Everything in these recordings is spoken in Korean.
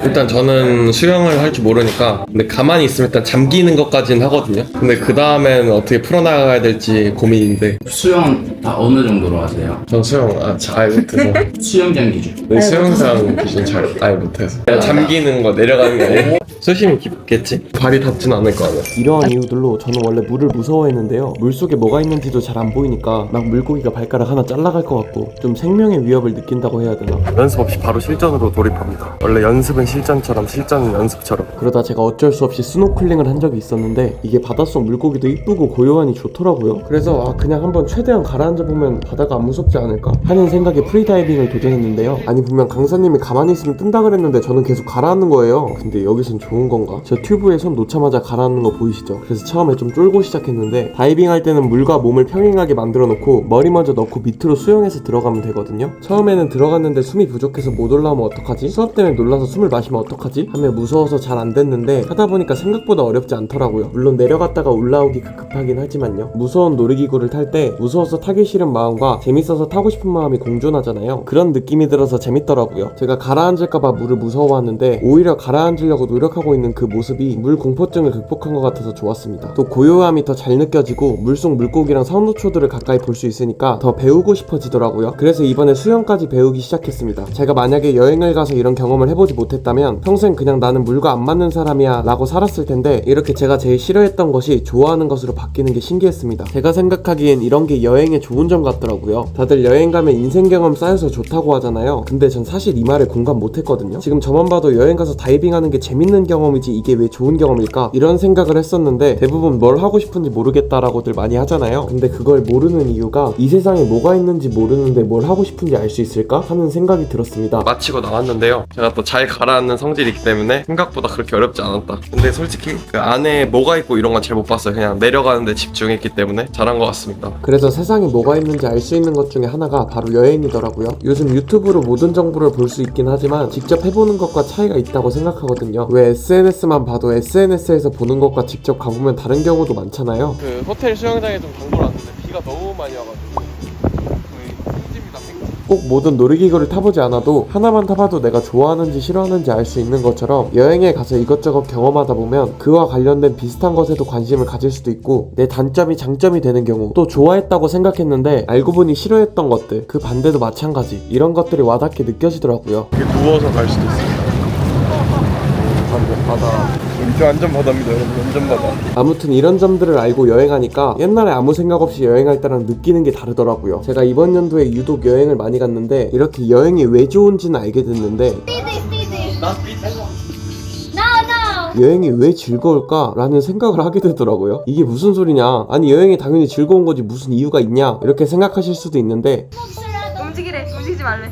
일단 저는 수영을 할 줄 모르니까 근데 가만히 있으면 일단 잠기는 것까지는 하거든요. 근데 그 다음엔 어떻게 풀어나가야 될지 고민인데 수영 다 어느 정도로 하세요? 전 수영 잘 못해서 수영장 기준. 네, 수영장 기준 잘 아예 못해서 그냥 잠기는 거 내려가는 게 아니고 수심이 깊겠지? 발이 닿진 않을 거 아니야. 이러한 이유들로 저는 원래 물을 무서워했는데요. 물속에 뭐가 있는지도 잘 안 보이니까 막 물고기가 발가락 하나 잘라갈 것 같고 좀 생명의 위협을 느낀다고 해야 되나? 연습 없이 바로 실전으로 돌입합니다. 원래 연습은 실전처럼 실전은 연습처럼. 그러다 제가 어쩔 수 없이 스노클링을 한 적이 있었는데 이게 바닷속 물고기도 이쁘고 고요하니 좋더라고요. 그래서 그냥 한번 최대한 가라앉아보면 바다가 안 무섭지 않을까 하는 생각에 프리다이빙을 도전했는데요. 아니 분명 강사님이 가만히 있으면 뜬다 그랬는데 저는 계속 가라앉는 거예요. 근데 여기선 좋은 건가? 저 튜브에 손 놓자마자 가라앉는 거 보이시죠? 그래서 처음에 좀 쫄고 시작했는데 다이빙할 때는 물과 몸을 평행하게 만들어 놓고 머리 먼저 넣고 밑으로 수영해서 들어가면 되거든요. 처음에는 들어갔는데 숨이 부족해서 못 올라오면 어떡하지? 수업 때문에 놀라서 숨을 마시면 어떡하지? 하며 무서워서 잘 안 됐는데 하다 보니까 생각보다 어렵지 않더라고요. 물론 내려갔다가 올라오기 급하긴 하지만요. 무서운 놀이기구를 탈 때 무서워서 타기 싫은 마음과 재밌어서 타고 싶은 마음이 공존하잖아요. 그런 느낌이 들어서 재밌더라고요. 제가 가라앉을까봐 물을 무서워하는데 오히려 가라앉으려고 노력하고 있는 그 모습이 물 공포증을 극복한 것 같아서 좋았습니다. 또 고요함이 더 잘 느껴지고 물속 물고기랑 산호초들을 가까이 볼 수 있으니까 더 배우고 싶어지더라고요. 그래서 이번에 수영까지 배우기 시작했습니다. 제가 만약에 여행을 가서 이런 경험을 해보지 못했다면 평생 그냥 나는 물과 안 맞는 사람이야 라고 살았을 텐데 이렇게 제가 제일 싫어했던 것이 좋아하는 것으로 바뀌는 게 신기했습니다. 제가 생각하기엔 이런 게 여행의 좋은 점 같더라고요. 다들 여행 가면 인생 경험 쌓여서 좋다고 하잖아요. 근데 전 사실 이 말에 공감 못했거든요. 지금 저만 봐도 여행 가서 다이빙하는 게 재밌는 경험이지 이게 왜 좋은 경험일까? 이런 생각을 했었는데 대부분 뭘 하고 싶은지 모르겠다라고들 많이 하잖아요. 근데 그걸 모르는 이유가 이 세상에 뭐가 있는지 모르는데 뭘 하고 싶은지 알 수 있을까? 하는 생각이 들었습니다. 마치고 나왔는데요. 제가 또 잘 가라앉는 성질이 있기 때문에 생각보다 그렇게 어렵지 않았다. 근데 솔직히 그 안에 뭐가 있고 이런 건 잘 못 봤어요. 그냥 내려가는데 집중했기 때문에 잘한 것 같습니다. 그래서 세상에 뭐가 있는지 알 수 있는 것 중에 하나가 바로 여행이더라고요. 요즘 유튜브로 모든 정보를 볼 수 있긴 하지만 직접 해보는 것과 차이가 있다고 생각하거든요. 왜 SNS만 봐도 SNS에서 보는 것과 직접 가보면 다른 경우도 많잖아요. 그 호텔 수영장에 좀 장보러 왔는데 비가 너무 많이 와가지고 거의 팽집니다. 꼭 모든 놀이기구를 타보지 않아도 하나만 타봐도 내가 좋아하는지 싫어하는지 알 수 있는 것처럼 여행에 가서 이것저것 경험하다 보면 그와 관련된 비슷한 것에도 관심을 가질 수도 있고 내 단점이 장점이 되는 경우 또 좋아했다고 생각했는데 알고 보니 싫어했던 것들 그 반대도 마찬가지 이런 것들이 와닿게 느껴지더라고요. 이게 누워서 갈 수도 있습니다. 바다 여기 완전 바다입니다 여러분. 완전 바다. 아무튼 이런 점들을 알고 여행하니까 옛날에 아무 생각 없이 여행할 때랑 느끼는 게 다르더라고요. 제가 이번 연도에 유독 여행을 많이 갔는데 이렇게 여행이 왜 좋은지는 알게 됐는데 여행이 왜 즐거울까? 라는 생각을 하게 되더라고요. 이게 무슨 소리냐? 아니 여행이 당연히 즐거운 거지 무슨 이유가 있냐? 이렇게 생각하실 수도 있는데 움직이래. 움직이지 말래.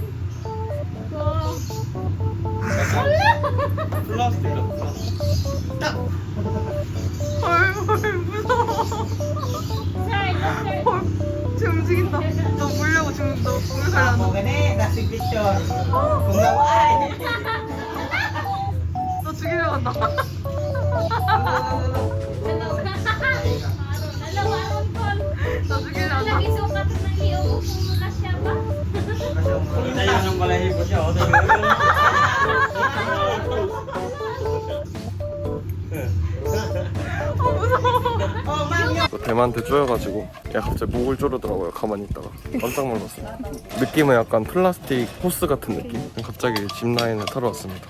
헐 무서워. 헐 지금 움직인다. 너 물려고 지금 너 공을 가려한다. 너 죽이려고 한다. 너 죽이려고 한다. 대만한테 쪼여가지고 얘가 갑자기 목을 조르더라고요. 가만히 있다가 깜짝 놀랐어요. 느낌은 약간 플라스틱 호스 같은 느낌? 갑자기 짚라인을 타러 왔습니다.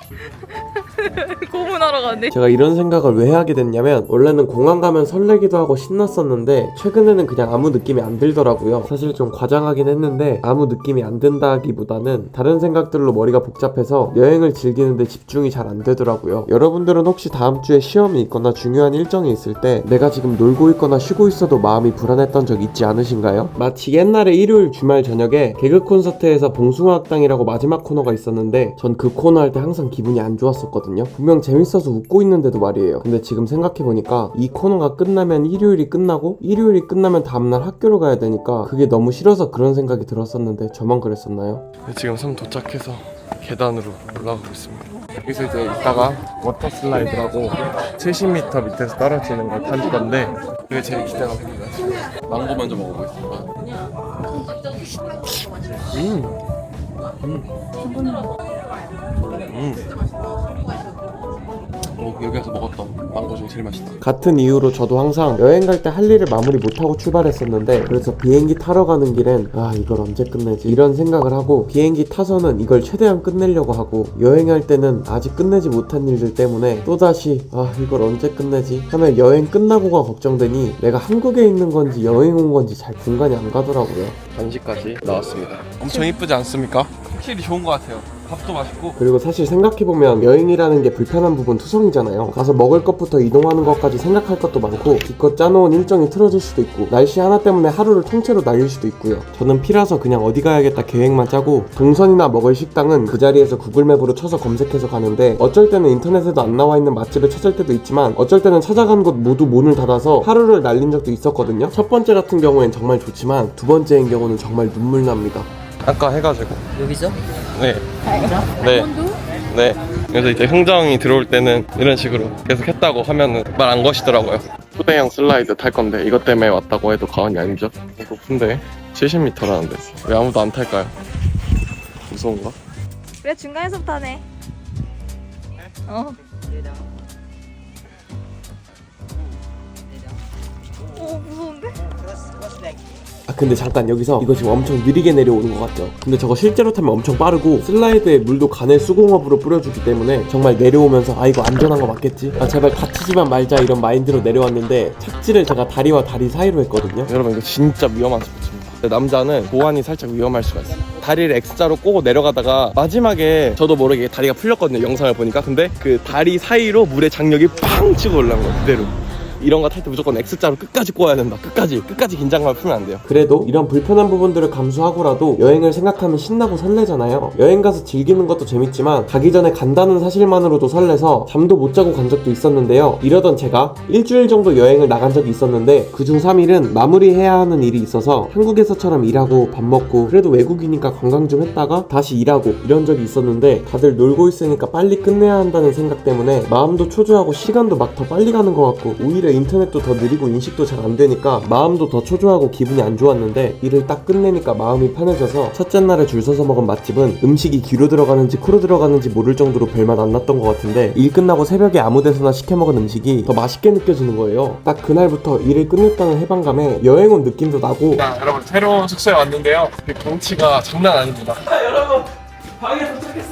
고문하러 가네. 제가 이런 생각을 왜 하게 됐냐면 원래는 공항 가면 설레기도 하고 신났었는데 최근에는 그냥 아무 느낌이 안 들더라고요. 사실 좀 과장하긴 했는데 아무 느낌이 안 든다기보다는 다른 생각들로 머리가 복잡해서 여행을 즐기는데 집중이 잘 안 되더라고요. 여러분들은 혹시 다음 주에 시험이 있거나 중요한 일정이 있을 때 내가 지금 놀고 있거나 쉬고 있어도 마음이 불안했던 적 있지 않으신가요? 마치 옛날에 일요일 주말 저녁에 개그 콘서트에서 봉숭아학당이라고 마지막 코너가 있었는데 전 그 코너 할 때 항상 기분이 안 좋았었거든요. 분명 재밌어서 웃고 있는데도 말이에요. 근데 지금 생각해보니까 이 코너가 끝나면 일요일이 끝나고 일요일이 끝나면 다음날 학교를 가야 되니까 그게 너무 싫어서 그런 생각이 들었었는데 저만 그랬었나요? 지금 섬 도착해서 계단으로 올라가고 있습니다. 여기서 이제 이따가 워터 슬라이드라고 70m 밑에서 떨어지는 걸 탈 건데 그게 제일 기대가 됩니다. 망고 먼저 먹어보겠습니다. 여기 가서 먹었던 망고 중에 제일 맛있다. 같은 이유로 저도 항상 여행 갈 때 할 일을 마무리 못하고 출발했었는데, 그래서 비행기 타러 가는 길엔 아 이걸 언제 끝내지 이런 생각을 하고, 비행기 타서는 이걸 최대한 끝내려고 하고, 여행할 때는 아직 끝내지 못한 일들 때문에 또다시 아 이걸 언제 끝내지 하면 여행 끝나고가 걱정되니 내가 한국에 있는 건지 여행 온 건지 잘 분간이 안 가더라고요. 간식까지 나왔습니다. 엄청 이쁘지 않습니까? 확실히 좋은 것 같아요. 밥도 맛있고. 그리고 사실 생각해보면 여행이라는 게 불편한 부분 투성이잖아요. 가서 먹을 것부터 이동하는 것까지 생각할 것도 많고, 기껏 짜놓은 일정이 틀어질 수도 있고, 날씨 하나 때문에 하루를 통째로 날릴 수도 있고요. 저는 피라서 그냥 어디 가야겠다 계획만 짜고, 동선이나 먹을 식당은 그 자리에서 구글맵으로 쳐서 검색해서 가는데, 어쩔 때는 인터넷에도 안 나와 있는 맛집을 찾을 때도 있지만, 어쩔 때는 찾아간 곳 모두 문을 닫아서 하루를 날린 적도 있었거든요. 첫 번째 같은 경우엔 정말 좋지만 두 번째인 경우는 정말 눈물 납니다. 아까 해가지고. 여기서? 네. 네. 네. 그래서 이제 흥정이 들어올 때는 이런 식으로 계속 했다고 하면은 말 안 거시더라고요. 후대형 슬라이드 탈 건데 이것 때문에 왔다고 해도 과언이 아니죠. 높은데 70m라는데 왜 아무도 안 탈까요? 무서운가? 왜 중간에서 타네? 무서운데? 근데 잠깐 여기서 이거 지금 엄청 느리게 내려오는 것 같죠? 근데 저거 실제로 타면 엄청 빠르고, 슬라이드에 물도 간의 수공업으로 뿌려주기 때문에 정말 내려오면서 아 이거 안전한 거 맞겠지? 아 제발 다치지만 말자 이런 마인드로 내려왔는데, 착지를 제가 다리와 다리 사이로 했거든요. 여러분 이거 진짜 위험한 스포츠입니다. 남자는 보안이 살짝 위험할 수가 있어요. 다리를 X자로 꼬고 내려가다가 마지막에 저도 모르게 다리가 풀렸거든요, 영상을 보니까. 근데 그 다리 사이로 물의 장력이 팡 치고 올라온 거예요, 그대로. 이런 거 탈 때 무조건 X자로 끝까지 꼬아야 된다. 끝까지 긴장감을 풀면 안 돼요. 그래도 이런 불편한 부분들을 감수하고라도 여행을 생각하면 신나고 설레잖아요. 여행 가서 즐기는 것도 재밌지만 가기 전에 간다는 사실만으로도 설레서 잠도 못 자고 간 적도 있었는데요. 이러던 제가 일주일 정도 여행을 나간 적이 있었는데, 그중 3일은 마무리해야 하는 일이 있어서 한국에서처럼 일하고 밥 먹고, 그래도 외국이니까 관광 좀 했다가 다시 일하고 이런 적이 있었는데, 다들 놀고 있으니까 빨리 끝내야 한다는 생각 때문에 마음도 초조하고 시간도 막 더 빨리 가는 것 같고, 오히려 인터넷도 더 느리고 인식도 잘 안 되니까 마음도 더 초조하고 기분이 안 좋았는데, 일을 딱 끝내니까 마음이 편해져서 첫째 날에 줄 서서 먹은 맛집은 음식이 귀로 들어가는지 코로 들어가는지 모를 정도로 별맛 안 났던 것 같은데, 일 끝나고 새벽에 아무 데서나 시켜 먹은 음식이 더 맛있게 느껴지는 거예요. 딱 그날부터 일을 끝냈다는 해방감에 여행 온 느낌도 나고. 자, 여러분 새로운 숙소에 왔는데요. 그 경치가 장난 아닙니다. 여러분 방에 도착했습니다.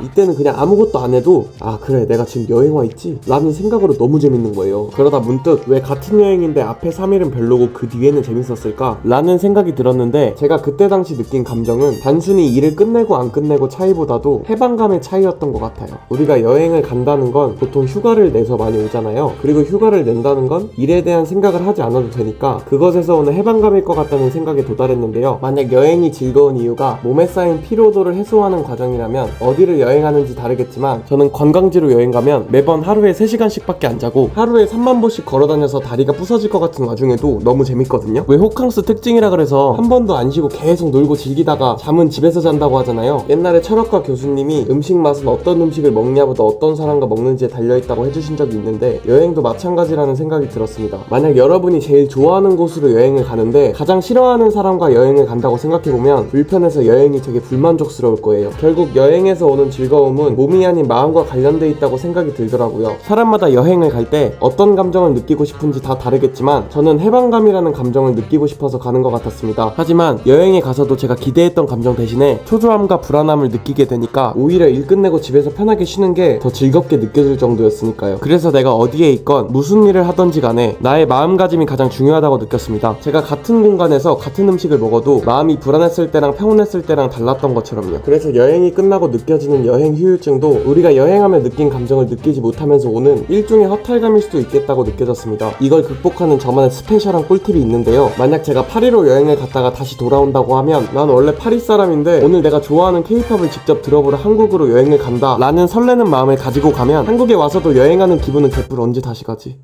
이때는 그냥 아무것도 안 해도 아 그래 내가 지금 여행 와 있지? 라는 생각으로 너무 재밌는 거예요. 그러다 문득 왜 같은 여행인데 앞에 3일은 별로고 그 뒤에는 재밌었을까? 라는 생각이 들었는데, 제가 그때 당시 느낀 감정은 단순히 일을 끝내고 안 끝내고 차이보다도 해방감의 차이였던 것 같아요. 우리가 여행을 간다는 건 보통 휴가를 내서 많이 오잖아요. 그리고 휴가를 낸다는 건 일에 대한 생각을 하지 않아도 되니까 그것에서 오는 해방감일 것 같다는 생각에 도달했는데요. 만약 여행이 즐거운 이유가 몸에 쌓인 피로도를 해소하는 과정이라면 어디를 여행하는지 다르겠지만, 저는 관광지로 여행 가면 매번 하루에 3시간씩밖에 안 자고 하루에 3만 보씩 걸어다녀서 다리가 부서질 것 같은 와중에도 너무 재밌거든요. 왜 호캉스 특징이라 그래서 한 번도 안 쉬고 계속 놀고 즐기다가 잠은 집에서 잔다고 하잖아요. 옛날에 철학과 교수님이 음식 맛은 어떤 음식을 먹냐보다 어떤 사람과 먹는지에 달려있다고 해주신 적이 있는데, 여행도 마찬가지라는 생각이 들었습니다. 만약 여러분이 제일 좋아하는 곳으로 여행을 가는데 가장 싫어하는 사람과 여행을 간다고 생각해보면 불편해서 여행이 되게 불만족스러울 거예요. 결국 여행에서 오는 즐거움은 몸이 아닌 마음과 관련돼 있다고 생각이 들더라고요. 사람마다 여행을 갈 때 어떤 감정을 느끼고 싶은지 다 다르겠지만, 저는 해방감이라는 감정을 느끼고 싶어서 가는 것 같았습니다. 하지만 여행에 가서도 제가 기대했던 감정 대신에 초조함과 불안함을 느끼게 되니까 오히려 일 끝내고 집에서 편하게 쉬는 게 더 즐겁게 느껴질 정도였으니까요. 그래서 내가 어디에 있건 무슨 일을 하던지 간에 나의 마음가짐이 가장 중요하다고 느꼈습니다. 제가 같은 공간에서 같은 음식을 먹어도 마음이 불안했을 때랑 평온했을 때랑 달랐던 것처럼요. 그래서 여행이 끝나고 느껴지는 여행 휴유증도 우리가 여행하며 느낀 감정을 느끼지 못하면서 오는 일종의 허탈감일 수도 있겠다고 느껴졌습니다. 이걸 극복하는 저만의 스페셜한 꿀팁이 있는데요. 만약 제가 파리로 여행을 갔다가 다시 돌아온다고 하면, 난 원래 파리 사람인데 오늘 내가 좋아하는 K-팝을 직접 들어보러 한국으로 여행을 간다 라는 설레는 마음을 가지고 가면 한국에 와서도 여행하는 기분은 개뿔 언제 다시 가지?